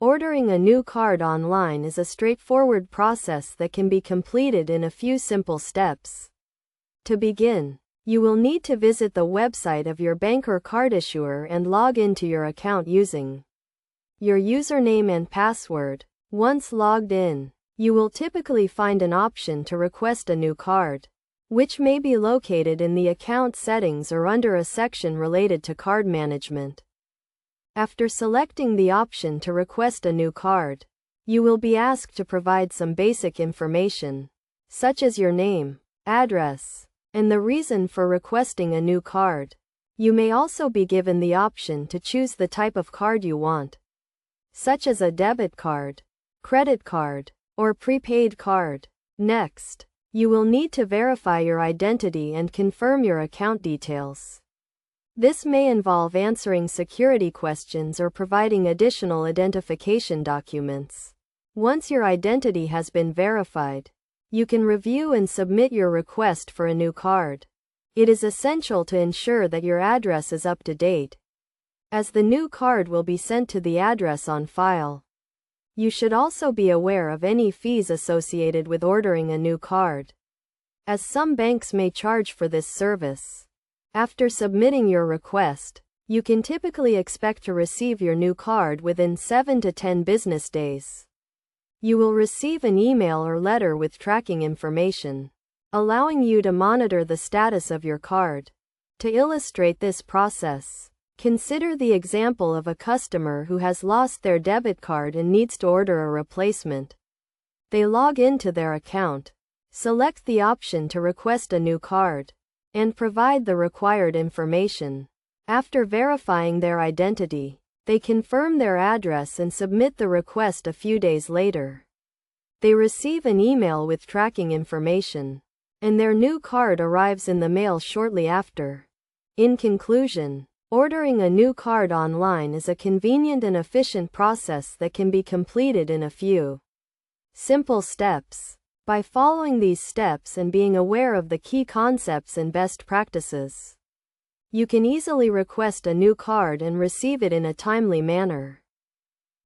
Ordering a new card online is a straightforward process that can be completed in a few simple steps. To begin, you will need to visit the website of your bank or card issuer and log into your account using your username and password. Once logged in, you will typically find an option to request a new card, which may be located in the account settings or under a section related to card management. After selecting the option to request a new card, you will be asked to provide some basic information, such as your name, address, and the reason for requesting a new card. You may also be given the option to choose the type of card you want, such as a debit card, credit card, or prepaid card. Next, you will need to verify your identity and confirm your account details. This may involve answering security questions or providing additional identification documents. Once your identity has been verified, you can review and submit your request for a new card. It is essential to ensure that your address is up to date, as the new card will be sent to the address on file. You should also be aware of any fees associated with ordering a new card, as some banks may charge for this service. After submitting your request, you can typically expect to receive your new card within 7 to 10 business days. You will receive an email or letter with tracking information, allowing you to monitor the status of your card. To illustrate this process, consider the example of a customer who has lost their debit card and needs to order a replacement. They log into their account, select the option to request a new card, and provide the required information. After verifying their identity, they confirm their address and submit the request a few days later. They receive an email with tracking information, and their new card arrives in the mail shortly after. In conclusion, ordering a new card online is a convenient and efficient process that can be completed in a few simple steps. By following these steps and being aware of the key concepts and best practices, you can easily request a new card and receive it in a timely manner.